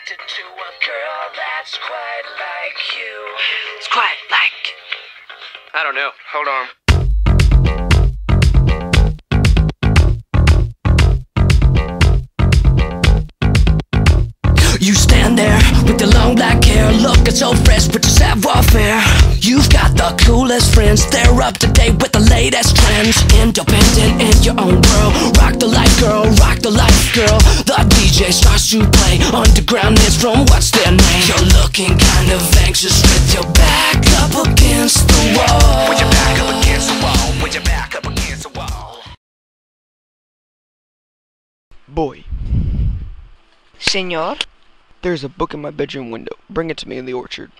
attracted to a girl that's quite like you. It's quite like. I don't know. Hold on. You stand there with your long black hair, looking so fresh with your savoir-faire. You've got the coolest friends, they're up to date with the latest trends. Independent in your own world, rock the life girl, rock the life girl. The DJ starts to play underground hits from what's their name. You're looking kind of anxious with your back up against the wall. With your back up against the wall, with your back up against the wall. Boy, Senor? there's a book in my bedroom window. Bring it to me in the orchard.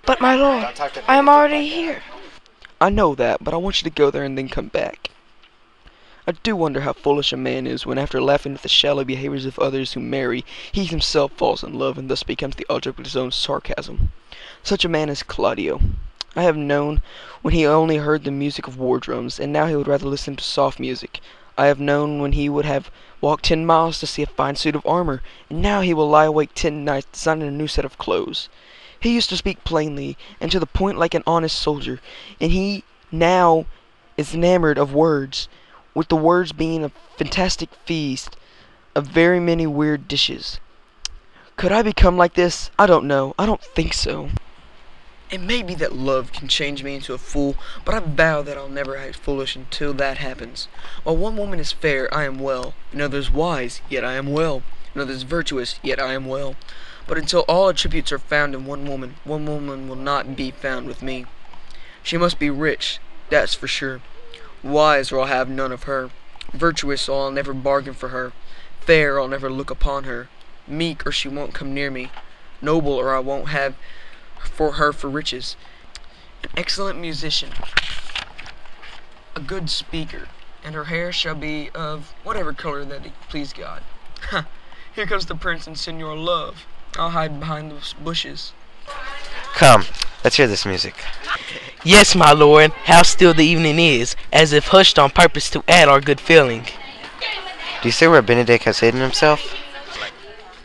But my lord, I am already here. I know that, but I want you to go there and then come back. I do wonder how foolish a man is when, after laughing at the shallow behaviors of others who marry, he himself falls in love and thus becomes the object of his own sarcasm. Such a man is Claudio. I have known when he only heard the music of war drums, and now he would rather listen to soft music. I have known when he would have walked 10 miles to see a fine suit of armor, and now he will lie awake 10 nights designing a new set of clothes. He used to speak plainly and to the point like an honest soldier, and he now is enamored of words, with the words being a fantastic feast of very many weird dishes. Could I become like this? I don't know. I don't think so. It may be that love can change me into a fool, but I vow that I'll never act foolish until that happens. While one woman is fair, I am well. Another is wise, yet I am well. Another is virtuous, yet I am well. But until all attributes are found in one woman will not be found with me. She must be rich, that's for sure. Wise, or I'll have none of her. Virtuous, or I'll never bargain for her. Fair, or I'll never look upon her. Meek, or she won't come near me. Noble, or I won't have for her for riches. An excellent musician, a good speaker, and her hair shall be of whatever color that it please God. Ha! Here comes the prince and Senor Love. I'll hide behind those bushes. Come, let's hear this music. Yes, my lord, how still the evening is, as if hushed on purpose to add our good feeling. Do you see where Benedict has hidden himself?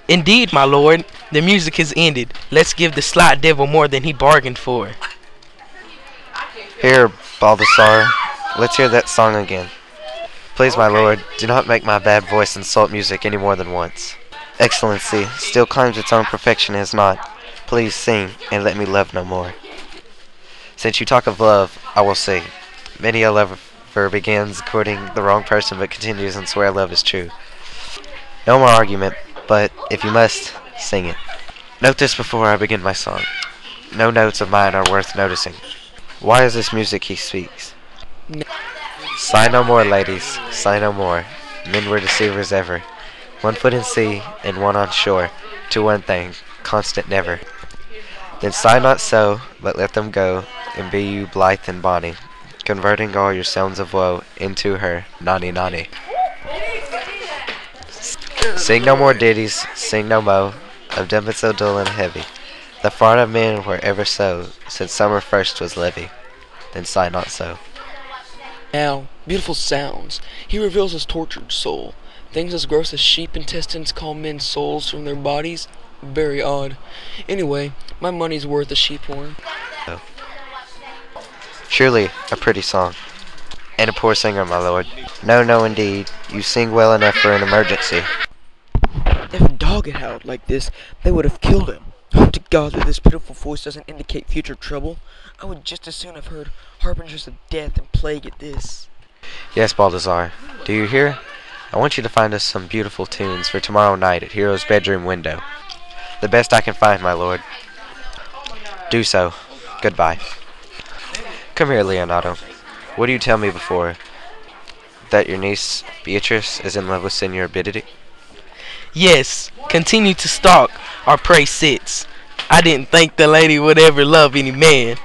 Indeed, my lord, the music has ended. Let's give the sly devil more than he bargained for. Here, Baldassar, let's hear that song again. Please, my lord, do not make my bad voice insult music any more than once. Excellency still claims its own perfection as not. Please sing, and let me love no more. Since you talk of love, I will sing. Many a lover begins courting the wrong person, but continues and swear love is true. No more argument, but if you must, sing it. Note this before I begin my song. No notes of mine are worth noticing. Why is this music he speaks? Sigh no more, ladies, sigh no more. Men were deceivers ever. One foot in sea, and one on shore. To one thing, constant never. Then sigh not so, but let them go, and be you blithe and bonny, converting all your sounds of woe into her nonny nonny. Sing no more ditties, sing no mo, of them but so dull and heavy. The fart of men were ever so, since summer first was levy. Then sigh not so. Now, beautiful sounds. He reveals his tortured soul. Things as gross as sheep intestines call men's souls from their bodies. Very odd. Anyway, my money's worth a sheep horn. Oh. Surely a pretty song. And a poor singer, my lord. No, no, indeed. You sing well enough for an emergency. If a dog had howled like this, they would have killed him. Hope to God that this pitiful voice doesn't indicate future trouble. I would just as soon have heard harbingers of death and plague at this. Yes, Baldassar. Do you hear? I want you to find us some beautiful tunes for tomorrow night at Hero's bedroom window. The best I can find, my lord. Do so. Goodbye. Come here, Leonardo. What did you tell me before? That your niece, Beatrice, is in love with Senor Benedict? Yes, continue to stalk, or pray sits. I didn't think the lady would ever love any man.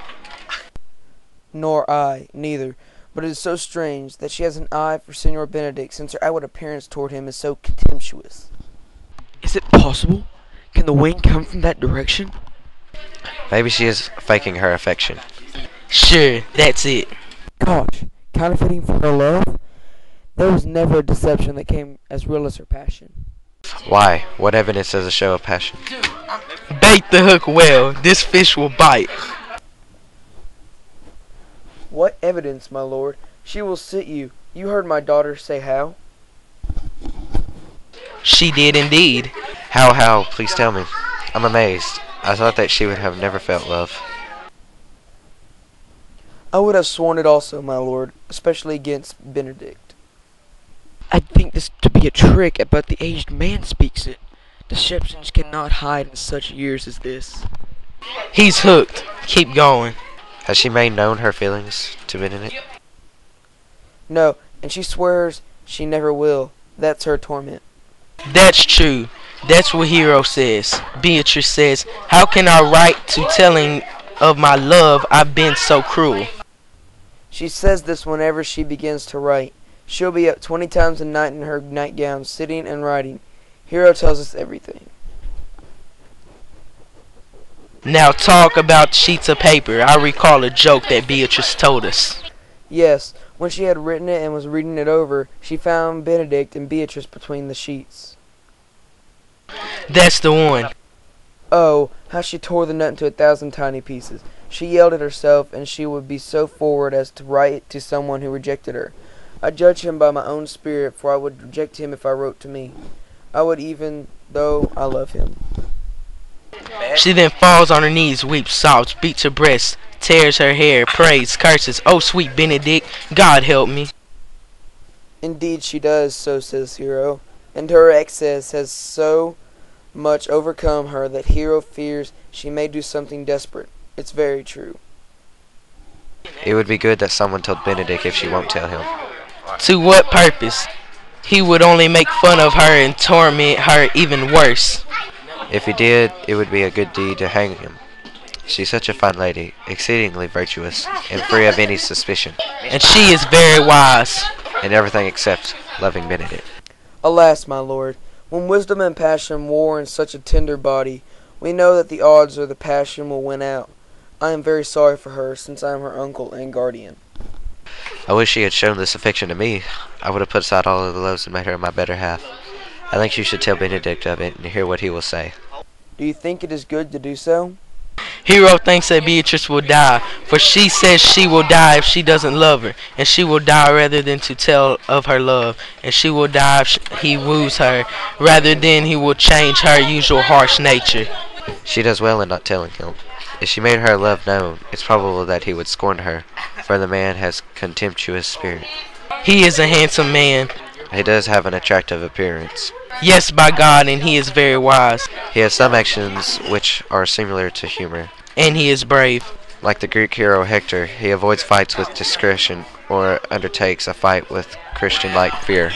Nor I, neither. But it is so strange that she has an eye for Senor Benedict, since her outward appearance toward him is so contemptuous. Is it possible? Can the wind come from that direction? Maybe she is faking her affection. Sure, that's it. Gosh, counterfeiting for her love? There was never a deception that came as real as her passion. Why? What evidence does a show of passion? Bait the hook well. This fish will bite. What evidence, my lord? She will sit you. You heard my daughter say how? She did indeed. How? Please tell me. I'm amazed. I thought that she would have never felt love. I would have sworn it also, my lord, especially against Benedict. I think this to be a trick, but the aged man speaks it. Deceptions cannot hide in such years as this. He's hooked. Keep going. Has she made known her feelings to Benedict? No, and she swears she never will. That's her torment. That's true. That's what Hero says. Beatrice says, how can I write to telling of my love I've been so cruel? She says this whenever she begins to write. She'll be up 20 times a night in her nightgown, sitting and writing. Hero tells us everything. Now talk about sheets of paper. I recall a joke that Beatrice told us. Yes, when she had written it and was reading it over, she found Benedict and Beatrice between the sheets. That's the one. Oh, how she tore the nut into 1,000 tiny pieces. She yelled at herself, and she would be so forward as to write it to someone who rejected her. I judge him by my own spirit, for I would reject him if I wrote to me. I would, even though I love him. She then falls on her knees, weeps, sobs, beats her breast, tears her hair, prays, curses. Oh, sweet Benedict, God help me. Indeed she does, so says Hero, and her excess has so much overcome her that Hero fears she may do something desperate. It's very true. It would be good that someone told Benedict if she won't tell him. To what purpose? He would only make fun of her and torment her even worse. If he did, it would be a good deed to hang him. She's such a fine lady, exceedingly virtuous, and free of any suspicion, And she is very wise. in everything except loving Benedict. Alas, my lord, when wisdom and passion war in such a tender body, we know that the odds are the passion will win out. I am very sorry for her, since I am her uncle and guardian. I wish she had shown this affection to me. I would have put aside all of the loves and made her my better half. I think you should tell Benedict of it and hear what he will say. Do you think it is good to do so? Hero thinks that Beatrice will die, for she says she will die if she doesn't love her, and she will die rather than to tell of her love, and she will die if he woos her, rather than he will change her usual harsh nature. She does well in not telling him. If she made her love known, it's probable that he would scorn her, for the man has contemptuous spirit. He is a handsome man. He does have an attractive appearance. Yes, by God, and he is very wise, He has some actions which are similar to humor. and he is brave. Like the Greek hero Hector, he avoids fights with discretion or undertakes a fight with Christian-like fear.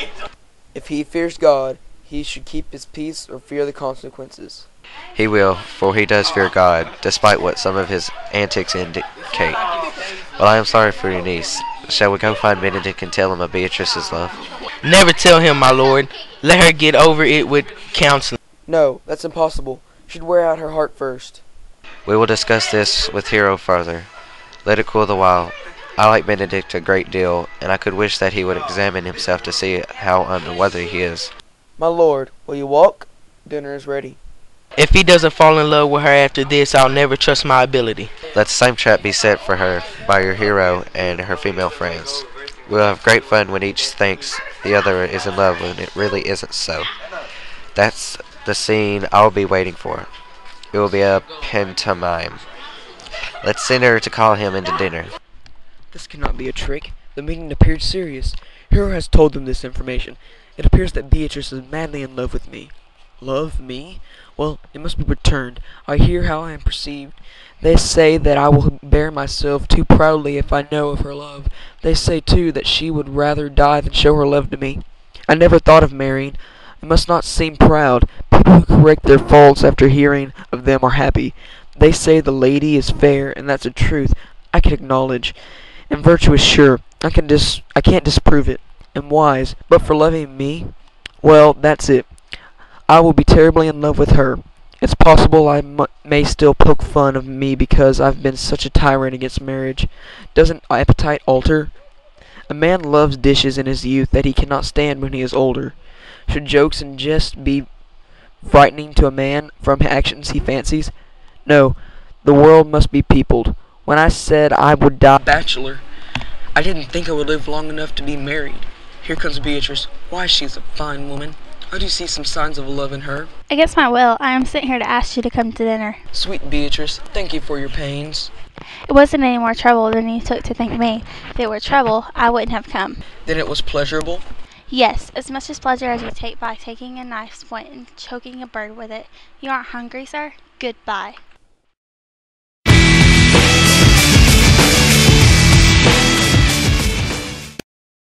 If he fears God, he should keep his peace or fear the consequences. He will, for he does fear God, despite what some of his antics indicate. Well, I am sorry for your niece. Shall we go find Benedict and tell him of Beatrice's love? Never tell him, my lord. Let her get over it with counseling. No, that's impossible. She'd wear out her heart first. We will discuss this with Hero further. Let it cool the while. I like Benedict a great deal, and I could wish that he would examine himself to see how unworthy he is. My lord, will you walk? Dinner is ready. If he doesn't fall in love with her after this, I'll never trust my ability. Let the same trap be set for her by your hero and her female friends. We'll have great fun when each thinks the other is in love when it really isn't so. That's the scene I'll be waiting for. It will be a pantomime. Let's send her to call him into dinner. This cannot be a trick. The meeting appeared serious. Hero has told them this information. It appears that Beatrice is madly in love with me. Love me? Well, it must be returned. I hear how I am perceived. They say that I will bear myself too proudly if I know of her love. They say, too, that she would rather die than show her love to me. I never thought of marrying. I must not seem proud. People who correct their faults after hearing of them are happy. They say the lady is fair, and that's a truth I can acknowledge. And virtue is sure. I can't disprove it. And wise. But for loving me, well, that's it. I will be terribly in love with her. It's possible I may still poke fun of me because I've been such a tyrant against marriage. Doesn't appetite alter? A man loves dishes in his youth that he cannot stand when he is older. Should jokes and jests be frightening to a man from actions he fancies? No, the world must be peopled. When I said I would die bachelor, I didn't think I would live long enough to be married. Here comes Beatrice. Why, she's a fine woman. I do see some signs of love in her. Against my will, I am sent here to ask you to come to dinner. Sweet Beatrice, thank you for your pains. It wasn't any more trouble than you took to thank me. If it were trouble, I wouldn't have come. Then it was pleasurable? Yes, as much as pleasure as you take by taking a knife's point and choking a bird with it. You aren't hungry, sir? Goodbye.